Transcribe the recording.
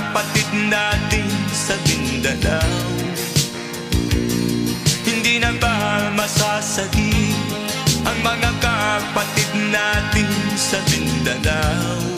kapatid natin sa Mindanao? Hindi na ba masasagi ang mga kapatid natin sa Mindanao?